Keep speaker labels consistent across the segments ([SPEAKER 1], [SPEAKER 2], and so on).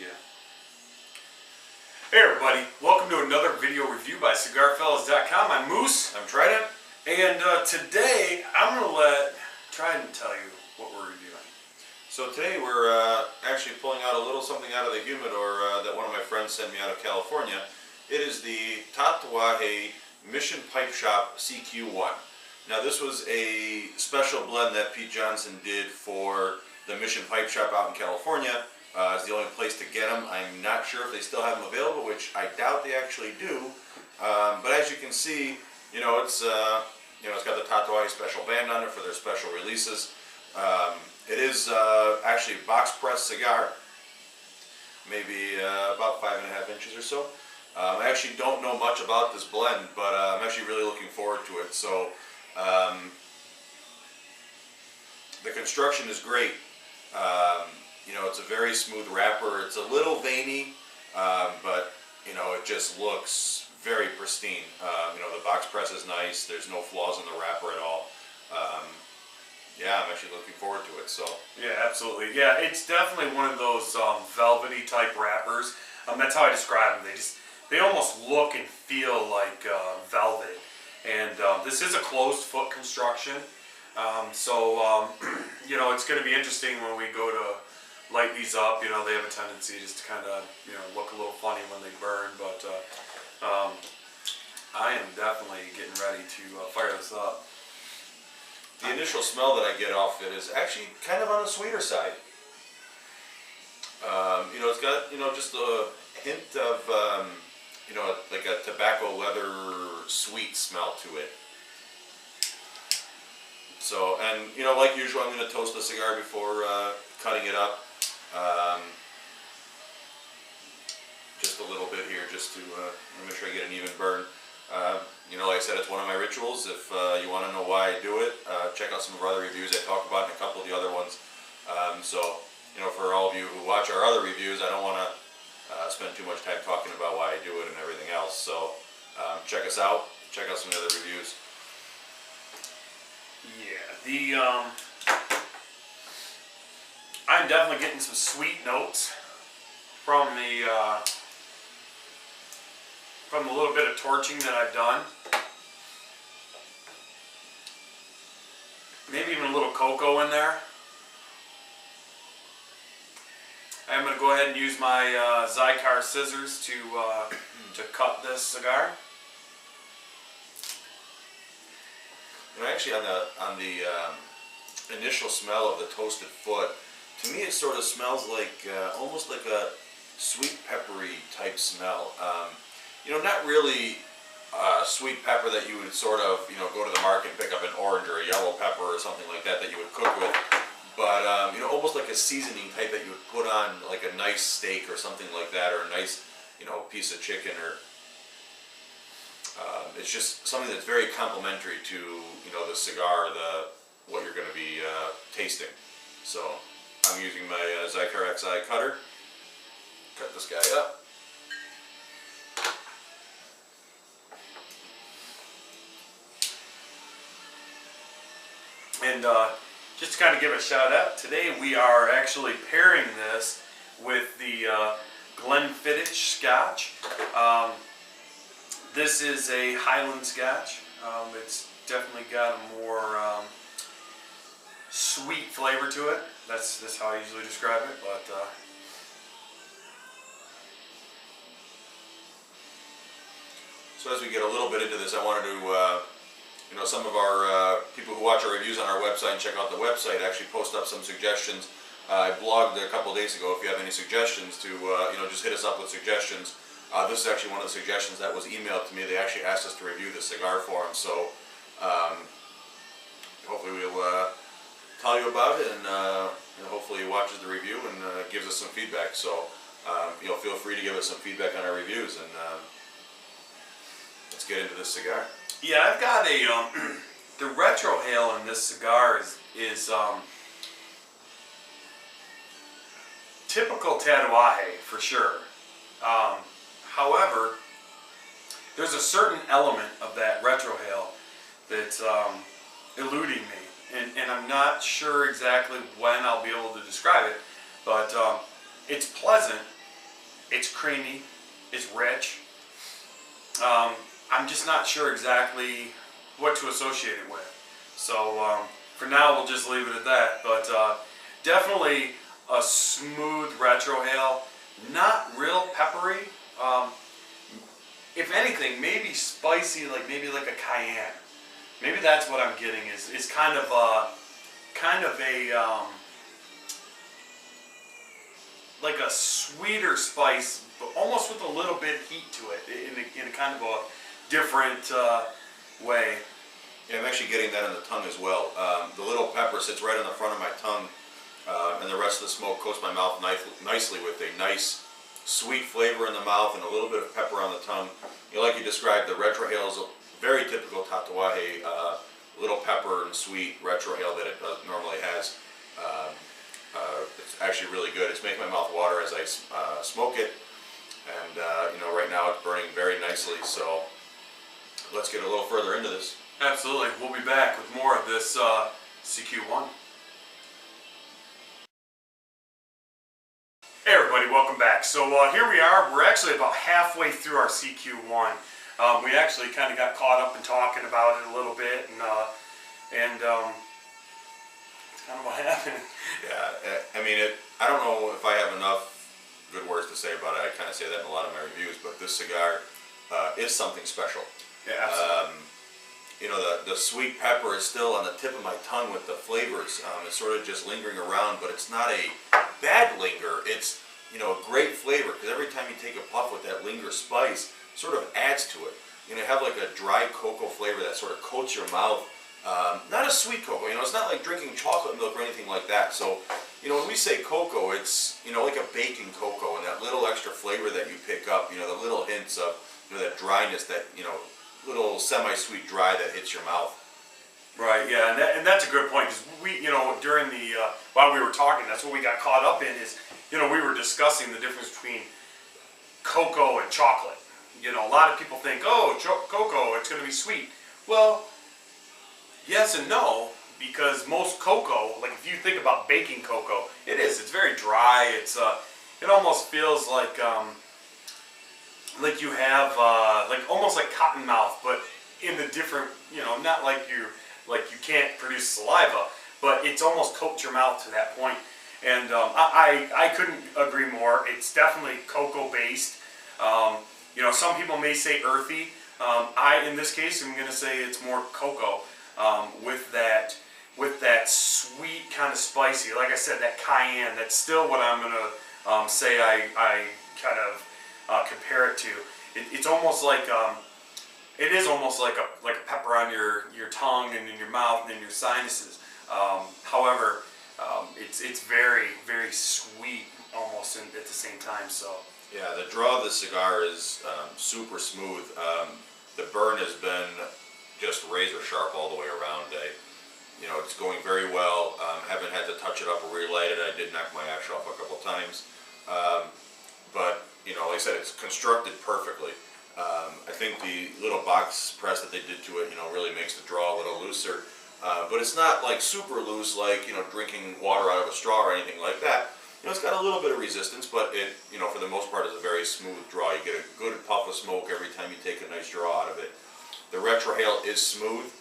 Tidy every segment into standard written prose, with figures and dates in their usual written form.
[SPEAKER 1] Yeah. Hey everybody, welcome to another video review by CigarFellas.com. I'm Moose.
[SPEAKER 2] I'm Trident.
[SPEAKER 1] And today I'm going to let Trident tell you what we're reviewing.
[SPEAKER 2] So today we're actually pulling out a little something out of the humidor that one of my friends sent me out of California. It is the Tatuaje Mission Pipe Shop CQ1. Now this was a special blend that Pete Johnson did for the Mission Pipe Shop out in California. It's the only place to get them. I'm not sure if they still have them available, which I doubt they actually do. But as you can see, it's it's got the Tatuaje special band on it for their special releases. It is actually box press cigar, maybe about 5.5 inches or so. I actually don't know much about this blend, but I'm actually really looking forward to it. So the construction is great. It's a very smooth wrapper. It's a little veiny, but it just looks very pristine. The box press is nice. There's no flaws in the wrapper at all. Yeah, I'm actually looking forward to it. So
[SPEAKER 1] yeah, absolutely. Yeah, it's definitely one of those velvety type wrappers. That's how I describe them. They almost look and feel like velvet. And this is a closed foot construction. It's going to be interesting when we go to light these up. They have a tendency just to kind of look a little funny when they burn, but I am definitely getting ready to fire this up.
[SPEAKER 2] the initial smell that I get off it is actually kind of on the sweeter side. It's got just a hint of like a tobacco leather sweet smell to it. So, and like usual, I'm going to toast the cigar before cutting it up. Just a little bit here, just to make sure I get an even burn. Like I said, it's one of my rituals. If you want to know why I do it, check out some of our other reviews. I talk about in a couple of the other ones. For all of you who watch our other reviews, I don't want to spend too much time talking about why I do it and everything else. So check us out. Check out some of the other reviews.
[SPEAKER 1] Yeah, I'm definitely getting some sweet notes from the little bit of torching that I've done. Maybe even a little cocoa in there. I'm going to go ahead and use my Cigar scissors to cut this cigar.
[SPEAKER 2] Actually, on the initial smell of the toasted foot, to me it sort of smells like almost like a sweet peppery type smell. Not really sweet pepper that you would sort of go to the market and pick up an orange or a yellow pepper or something like that you would cook with, but almost like a seasoning type that you would put on like a nice steak or something like that, or a nice piece of chicken, or it's just something that's very complementary to the cigar, what you're going to be tasting. So I'm using my Cigar XI cutter. Cut this guy up.
[SPEAKER 1] And just to kind of give a shout out, today we are actually pairing this with the Glenfiddich Scotch. This is a Highland Scotch. It's definitely got a more sweet flavor to it. That's how I usually describe it. But
[SPEAKER 2] so as we get a little bit into this, I wanted to some of our people who watch our reviews on our website and check out the website actually post up some suggestions. I blogged a couple of days ago. If you have any suggestions, to just hit us up with suggestions. This is actually one of the suggestions that was emailed to me. They actually asked us to review the cigar for them, so hopefully we'll tell you about it, and hopefully he watches the review and gives us some feedback. So feel free to give us some feedback on our reviews, and let's get into this cigar.
[SPEAKER 1] yeah, I've got a the retrohale in this cigar is typical Tatuaje for sure. However, there's a certain element of that retrohale that's eluding me, and I'm not sure exactly when I'll be able to describe it, but it's pleasant, It's creamy. It's rich. I'm just not sure exactly what to associate it with. So for now, we'll just leave it at that. But definitely a smooth retrohale, not real peppery. If anything, maybe spicy, like maybe like a cayenne. Maybe that's what I'm getting is kind of a like a sweeter spice, but almost with a little bit of heat to it in a kind of a different way.
[SPEAKER 2] Yeah, I'm actually getting that in the tongue as well. The little pepper sits right on the front of my tongue, and the rest of the smoke coats my mouth nicely with a nice sweet flavor in the mouth and a little bit of pepper on the tongue. Like you described, the retrohale is a very typical Tatuaje, little pepper and sweet retrohale that it normally has. It's actually really good. It's making my mouth water as I smoke it, and right now it's burning very nicely. So let's get a little further into this.
[SPEAKER 1] Absolutely. We'll be back with more of this CQ1. Hey everybody, welcome back. So here we are. We're actually about halfway through our CQ1. We actually kind of got caught up in talking about it a little bit, and it's kind of what happened.
[SPEAKER 2] Yeah, I mean, I don't know if I have enough good words to say about it. I kind of say that in a lot of my reviews, but this cigar is something special.
[SPEAKER 1] Yeah, absolutely.
[SPEAKER 2] The sweet pepper is still on the tip of my tongue with the flavors. It's sort of just lingering around, but it's not a bad linger. It's a great flavor, because every time you take a puff with that linger spice, sort of adds to it. You have like a dry cocoa flavor that sort of coats your mouth. Not a sweet cocoa. It's not like drinking chocolate milk or anything like that. So, when we say cocoa, it's like a baking cocoa, and that little extra flavor that you pick up. The little hints of that dryness, that little semi-sweet dry that hits your mouth.
[SPEAKER 1] Right, yeah, and that's a good point, because we, during the, while we were talking, that's what we got caught up in is, we were discussing the difference between cocoa and chocolate. A lot of people think, oh, cocoa, it's going to be sweet. Well, yes and no, because most cocoa, like if you think about baking cocoa, it's very dry. It almost feels like you have almost like cotton mouth, but in the different, not like you can't produce saliva, but it's almost coats your mouth to that point. And I couldn't agree more. It's definitely cocoa based. Some people may say earthy. In this case, I'm going to say it's more cocoa with that sweet kind of spicy. Like I said, that cayenne. That's still what I'm going to say. I kind of compare it to. It's almost like it is almost like a pepper on your tongue and in your mouth and in your sinuses. However, it's very, very sweet almost at the same time. So
[SPEAKER 2] yeah, the draw of the cigar is super smooth. The burn has been just razor sharp all the way around. It's going very well. Haven't had to touch it up or relight it. I did knock my ash off a couple times, but like I said, it's constructed perfectly. I think the little box press that they did to it, really makes the draw a little looser. But it's not like super loose, like drinking water out of a straw or anything like that. It's got a little bit of resistance, but it, for the most part, is a very smooth draw. You get a good puff of smoke every time you take a nice draw out of it. The retrohale is smooth,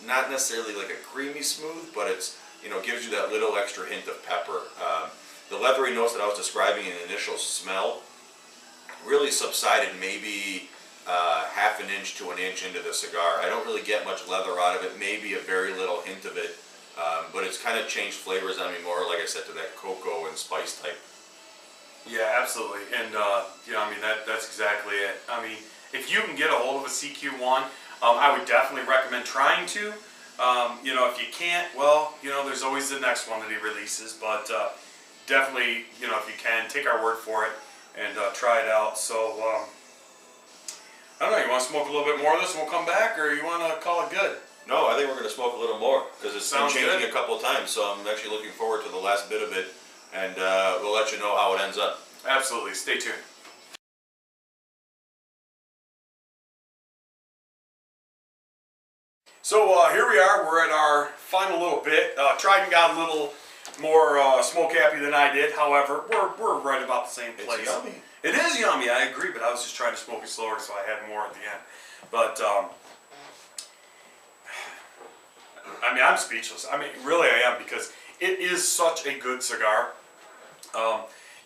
[SPEAKER 2] not necessarily like a creamy smooth, but it's gives you that little extra hint of pepper. The leathery notes that I was describing in the initial smell really subsided maybe half an inch to an inch into the cigar. I don't really get much leather out of it, maybe a very little hint of it, but it's kind of changed flavors on me more, like I said, to that cocoa and spice type.
[SPEAKER 1] yeah, absolutely. And I mean that's exactly it. I mean, if you can get a hold of a CQ1, I would definitely recommend trying to. If you can't, well, there's always the next one that he releases, but definitely, if you can, take our word for it and try it out. So, I don't know, you want to smoke a little bit more of this and we'll come back, or you want to call it good?
[SPEAKER 2] No, I think we're going to smoke a little more, because it's been changing
[SPEAKER 1] good.
[SPEAKER 2] a couple of times, so I'm actually looking forward to the last bit of it, and we'll let you know how it ends up.
[SPEAKER 1] Absolutely, stay tuned. So here we are, we're at our final little bit. Tried and got a little more smoke happy than I did. However, we're right about the same place.
[SPEAKER 2] It's yummy.
[SPEAKER 1] It is yummy, I agree, but I was just trying to smoke it slower so I had more at the end. But, I mean, I'm speechless. I mean, really I am, because it is such a good cigar.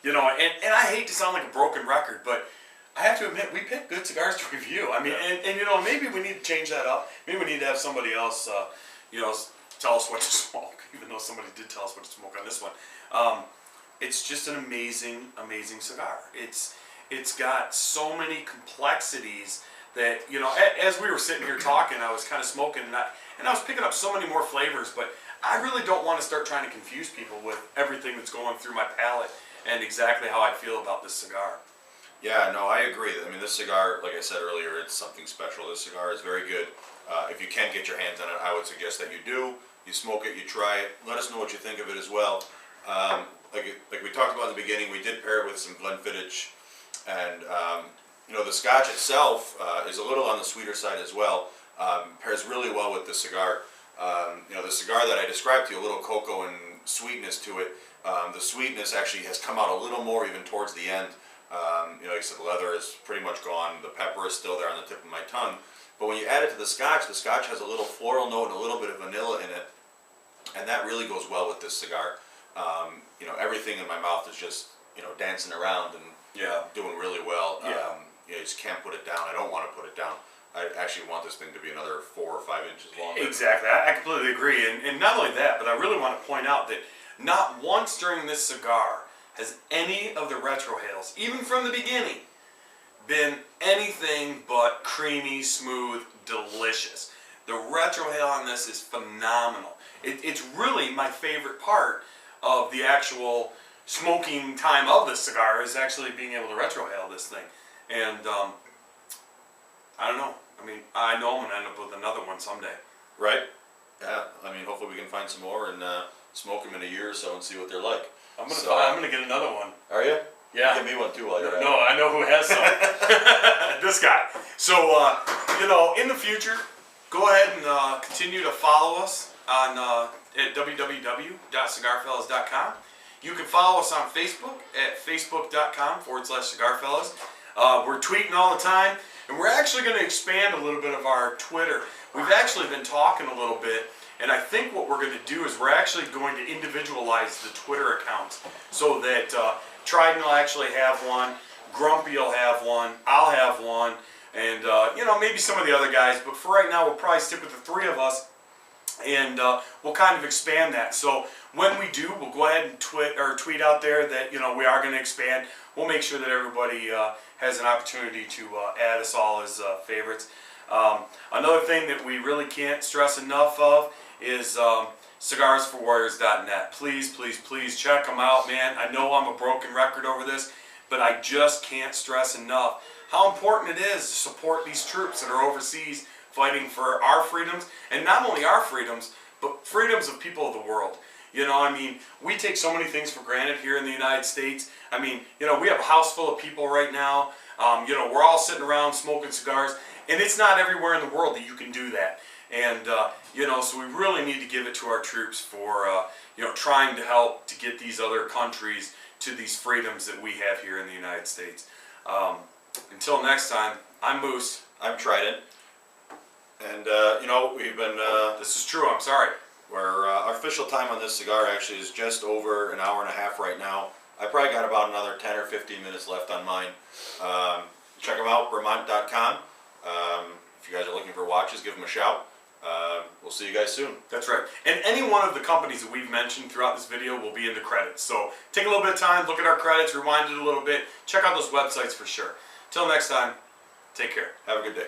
[SPEAKER 1] You know, and I hate to sound like a broken record, but I have to admit, we pick good cigars to review. I mean, and you know, maybe we need to change that up. Maybe we need to have somebody else, you know, tell us what to smoke, even though somebody did tell us what to smoke on this one. It's just an amazing, amazing cigar. It's got so many complexities that, you know, as we were sitting here talking, I was kind of smoking, and I was picking up so many more flavors, but I really don't want to start trying to confuse people with everything that's going through my palate and exactly how I feel about this cigar.
[SPEAKER 2] Yeah, no, I agree. I mean, this cigar, like I said earlier, it's something special. This cigar is very good. If you can get your hands on it, I would suggest that you do. You smoke it, you try it. Let us know what you think of it as well. Like we talked about in the beginning, we did pair it with some Glenfiddich, and you know, the Scotch itself is a little on the sweeter side as well. Pairs really well with the cigar. You know, the cigar that I described to you, a little cocoa and sweetness to it. The sweetness actually has come out a little more even towards the end. You know, like I said, the leather is pretty much gone. The pepper is still there on the tip of my tongue. But when you add it to the Scotch has a little floral note and a little bit of vanilla in it, and that really goes well with this cigar. You know, everything in my mouth is just, you know, dancing around and doing really well. You know, you just can't put it down. I don't want to put it down. I actually want this thing to be another 4 or 5 inches long.
[SPEAKER 1] Exactly, I completely agree. And not only that, but I really want to point out that not once during this cigar has any of the retrohales, even from the beginning, been anything but creamy, smooth, delicious. The retrohale on this is phenomenal. It's really my favorite part of the actual smoking time of this cigar, is actually being able to retrohale this thing. And I don't know. I mean, I know I'm going to end up with another one someday.
[SPEAKER 2] Right? Yeah. I mean, hopefully we can find some more and smoke them in a year or so and see what they're like.
[SPEAKER 1] I'm gonna get another one.
[SPEAKER 2] Are you?
[SPEAKER 1] Yeah.
[SPEAKER 2] Give me one too while you're at it.
[SPEAKER 1] No, I know who has some. This guy. So, you know, in the future, go ahead and continue to follow us on at www.cigarfellas.com. You can follow us on Facebook at facebook.com/cigarfellas. We're tweeting all the time, and we're actually going to expand a little bit of our Twitter. We've actually been talking a little bit, and I think what we're going to do is we're actually going to individualize the Twitter accounts so that Trident will actually have one, Grumpy will have one, I'll have one, and you know, maybe some of the other guys. But for right now, we'll probably stick with the 3 of us, and we'll kind of expand that. So when we do, we'll go ahead and tweet out there that, you know, we are going to expand. We'll make sure that everybody has an opportunity to add us all as favorites. Another thing that we really can't stress enough of is cigarsforwarriors.net. Please, please, please check them out, man. I know I'm a broken record over this, but I just can't stress enough how important it is to support these troops that are overseas fighting for our freedoms, and not only our freedoms, but freedoms of people of the world. You know, I mean, we take so many things for granted here in the United States. I mean, you know, we have a house full of people right now. You know, we're all sitting around smoking cigars, and it's not everywhere in the world that you can do that. And, you know, so we really need to give it to our troops for, you know, trying to help to get these other countries to these freedoms that we have here in the United States. Until next time, I'm Moose.
[SPEAKER 2] I'm Trident. And, you know, we've been...
[SPEAKER 1] This is true, I'm sorry.
[SPEAKER 2] Our official time on this cigar actually is just over an hour and a half right now. I probably got about another 10 or 15 minutes left on mine. Check them out, Vermont.com. If you guys are looking for watches, give them a shout. We'll see you guys soon.
[SPEAKER 1] That's right. And any one of the companies that we've mentioned throughout this video will be in the credits. So take a little bit of time, look at our credits, rewind it a little bit, check out those websites for sure. Till next time, take care.
[SPEAKER 2] Have a good day.